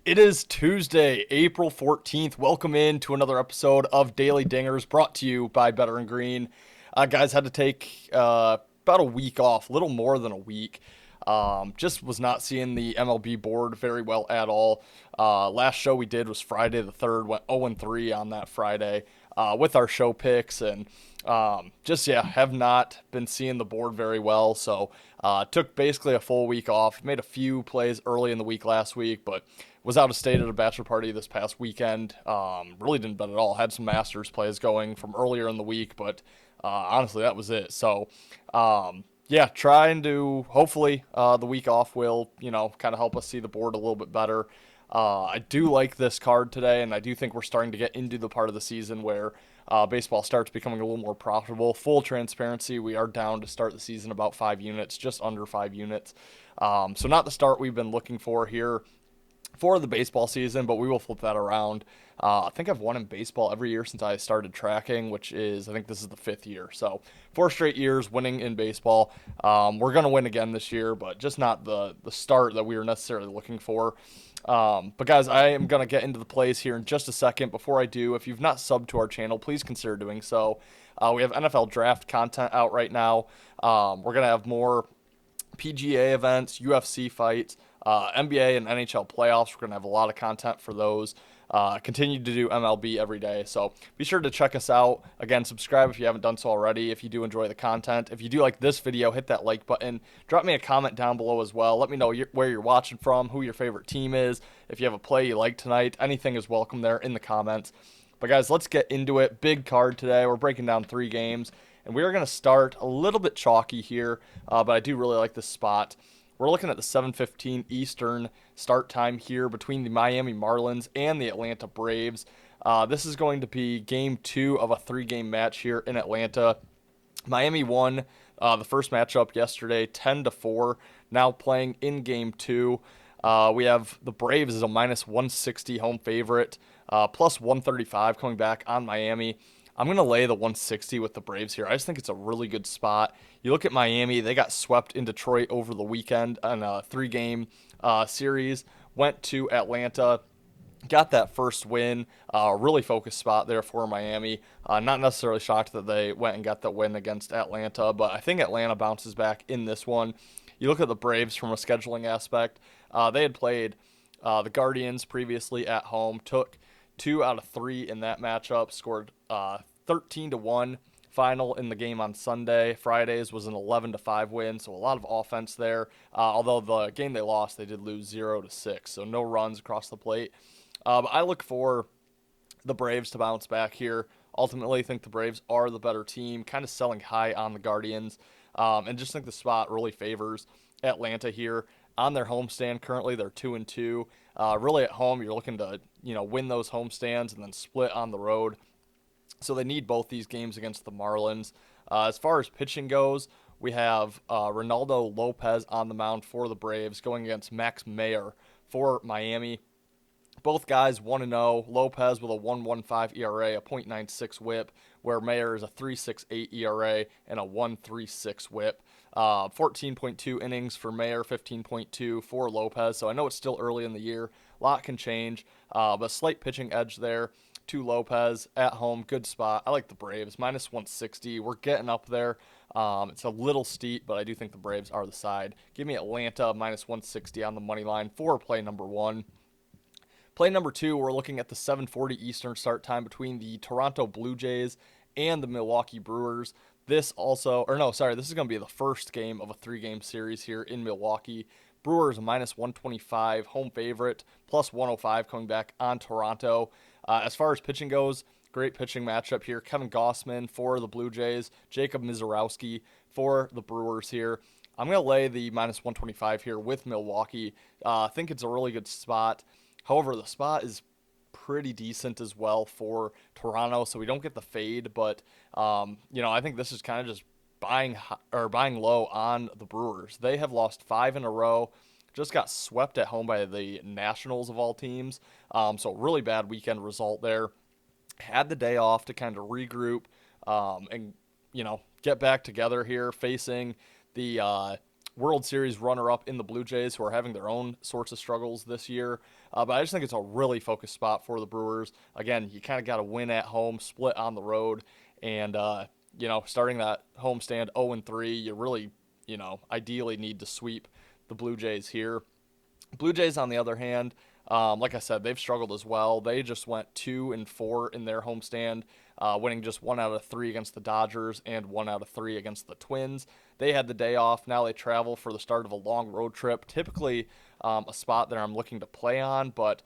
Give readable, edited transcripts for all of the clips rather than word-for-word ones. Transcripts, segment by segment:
It is Tuesday, April 14th. Welcome in to another episode of Daily Dingers brought to you by Better and Green. Guys, had to take about a week off, a little more than a week. Just was not seeing the MLB board very well at all. Last show we did was Friday the 3rd, went 0-3 on that Friday with our show picks. And have not been seeing the board very well. So took basically a full week off. Made a few plays early in the week last week, but was out of state at a bachelor party this past weekend. Really didn't bet at all. Had some Masters plays going from earlier in the week, but honestly, that was it. So, trying to hopefully the week off will, kind of help us see the board a little bit better. I do like this card today, and I do think we're starting to get into the part of the season where baseball starts becoming a little more profitable. Full transparency, we are down to start the season about 5 units, just under 5 units. So not the start we've been looking for here for the baseball season, but we will flip that around. I think I've won in baseball every year since I started tracking, which is, I think this is the 5th year. So 4 straight years winning in baseball. We're going to win again this year, but just not the start that we were necessarily looking for. But guys, I am going to get into the plays here in just a second. Before I do, if you've not subbed to our channel, please consider doing so. We have NFL draft content out right now. We're going to have more PGA events, UFC fights, NBA and NHL playoffs. We're going to have a lot of content for those. Continue to do MLB every day. So be sure to check us out. Again, subscribe if you haven't done so already. If you do enjoy the content, if you do like this video, hit that like button. Drop me a comment down below as well. Let me know where you're watching from, who your favorite team is. If you have a play you like tonight, anything is welcome there in the comments. But guys, let's get into it. Big card today. We're breaking down 3 games. And we are going to start a little bit chalky here, but I do really like this spot. We're looking at the 7:15 Eastern start time here between the Miami Marlins and the Atlanta Braves. This is going to be game 2 of a 3-game match here in Atlanta. Miami won the first matchup yesterday 10-4. Now playing in game 2. We have the Braves as a minus 160 home favorite, plus 135 coming back on Miami. I'm going to lay the 160 with the Braves here. I just think it's a really good spot. You look at Miami, they got swept in Detroit over the weekend on a 3-game series, went to Atlanta, got that first win. Really focused spot there for Miami. Not necessarily shocked that they went and got the win against Atlanta, but I think Atlanta bounces back in this one. You look at the Braves from a scheduling aspect. They had played the Guardians previously at home, took 2 out of 3 in that matchup, scored 13-1 final in the game on Sunday. Fridays was an 11-5 win, so a lot of offense there. Although the game they lost, they did lose 0-6, so no runs across the plate. But I look for the Braves to bounce back here. Ultimately, think the Braves are the better team, kind of selling high on the Guardians, and just think the spot really favors Atlanta here on their homestand. Currently, they're 2-2. Really at home, you're looking to win those homestands and then split on the road. So they need both these games against the Marlins. As far as pitching goes, we have Ronaldo Lopez on the mound for the Braves going against Max Meyer for Miami. Both guys 1-0. Lopez with a 1.15 ERA, a .96 whip, where Mayer is a 3.68 ERA and a 1.36 whip. 14.2 innings for Mayer, 15.2 for Lopez. So I know it's still early in the year. A lot can change, but slight pitching edge there to Lopez at home. Good spot. I like the Braves. Minus 160. We're getting up there. It's a little steep, but I do think the Braves are the side. Give me Atlanta minus 160 on the money line for play number 1. Play number 2, we're looking at the 7:40 Eastern start time between the Toronto Blue Jays and the Milwaukee Brewers. This is going to be the first game of a 3-game series here in Milwaukee. Brewers minus 125, home favorite, plus 105 coming back on Toronto. As far as pitching goes, great pitching matchup here. Kevin Gausman for the Blue Jays, Jacob Misiorowski for the Brewers here. I'm going to lay the minus 125 here with Milwaukee. I think it's a really good spot. However, the spot is pretty decent as well for Toronto, so we don't get the fade. But I think this is kind of just buying low on the Brewers. They have lost 5 in a row. Just got swept at home by the Nationals of all teams. So really bad weekend result there. Had the day off to kind of regroup and get back together here, facing the World Series runner-up in the Blue Jays, who are having their own sorts of struggles this year. But I just think it's a really focused spot for the Brewers. Again, you kind of got to win at home, split on the road, and starting that homestand 0-3, you really, ideally need to sweep the Blue Jays here. Blue Jays, on the other hand, like I said, they've struggled as well. They just went 2-4 in their homestand, winning just 1 out of 3 against the Dodgers and 1 out of 3 against the Twins. They had the day off. Now they travel for the start of a long road trip. Typically, a spot that I'm looking to play on, but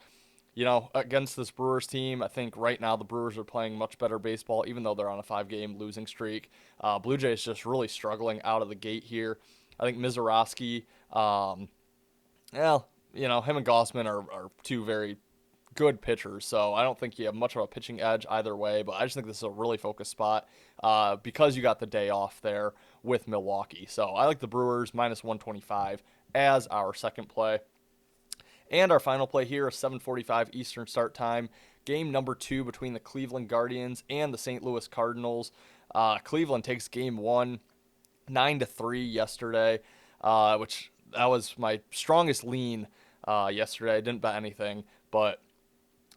against this Brewers team, I think right now the Brewers are playing much better baseball, even though they're on a 5-game losing streak. Blue Jays just really struggling out of the gate here. I think Mizorowski, him and Gossman are two very good pitchers, so I don't think you have much of a pitching edge either way, but I just think this is a really focused spot because you got the day off there with Milwaukee. So I like the Brewers minus 125 as our second play. And our final play here is 7:45 Eastern start time. Game number 2 between the Cleveland Guardians and the St. Louis Cardinals. Cleveland takes game 1, 9-3 yesterday, which that was my strongest lean yesterday. I didn't bet anything, but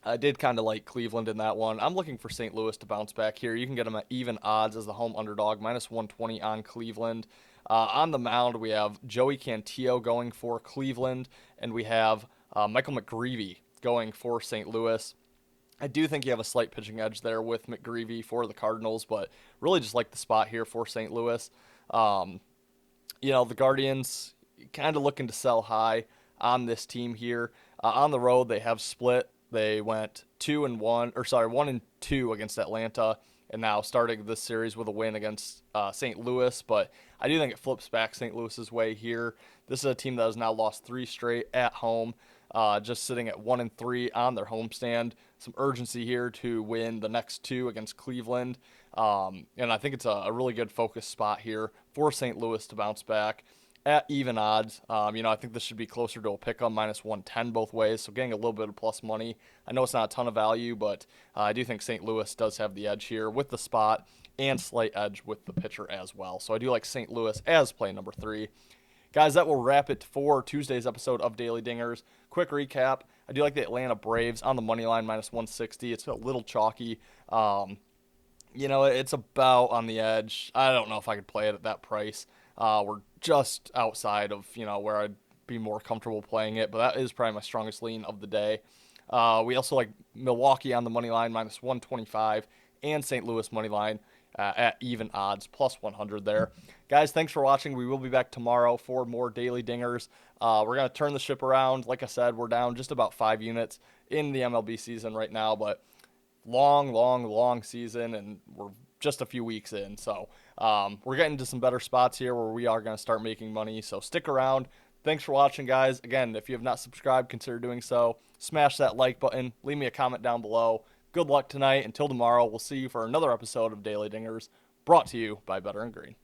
I did kind of like Cleveland in that one. I'm looking for St. Louis to bounce back here. You can get them at even odds as the home underdog, minus 120 on Cleveland. On the mound, we have Joey Cantillo going for Cleveland, and we have Michael McGreevy going for St. Louis. I do think you have a slight pitching edge there with McGreevy for the Cardinals, but really just like the spot here for St. Louis. The Guardians kind of looking to sell high on this team here. On the road, they have split. They went 1-2 against Atlanta, and now starting this series with a win against St. Louis. But I do think it flips back St. Louis's way here. This is a team that has now lost 3 straight at home, just sitting at 1-3 on their homestand. Some urgency here to win the next 2 against Cleveland. And I think it's a really good focus spot here for St. Louis to bounce back at even odds. I think this should be closer to a pick-em, minus 110 both ways, so getting a little bit of plus money. I know it's not a ton of value, but I do think St. Louis does have the edge here with the spot and slight edge with the pitcher as well. So I do like St. Louis as play number 3. Guys, that will wrap it for Tuesday's episode of Daily Dingers. Quick recap. I do like the Atlanta Braves on the money line, minus 160. It's a little chalky. It's about on the edge. I don't know if I could play it at that price. We're just outside of, where I'd be more comfortable playing it, but that is probably my strongest lean of the day. We also like Milwaukee on the money line, minus 125, and St. Louis money line at even odds, plus 100 there. Guys, thanks for watching. We will be back tomorrow for more Daily Dingers. We're going to turn the ship around. Like I said, we're down just about 5 units in the MLB season right now, but long season, and we're just a few weeks in. So we're getting to some better spots here where we are going to start making money. So stick around. Thanks for watching, guys. Again, if you have not subscribed, consider doing so. Smash that like button. Leave me a comment down below. Good luck tonight. Until tomorrow, we'll see you for another episode of Daily Dingers, brought to you by Better and Green.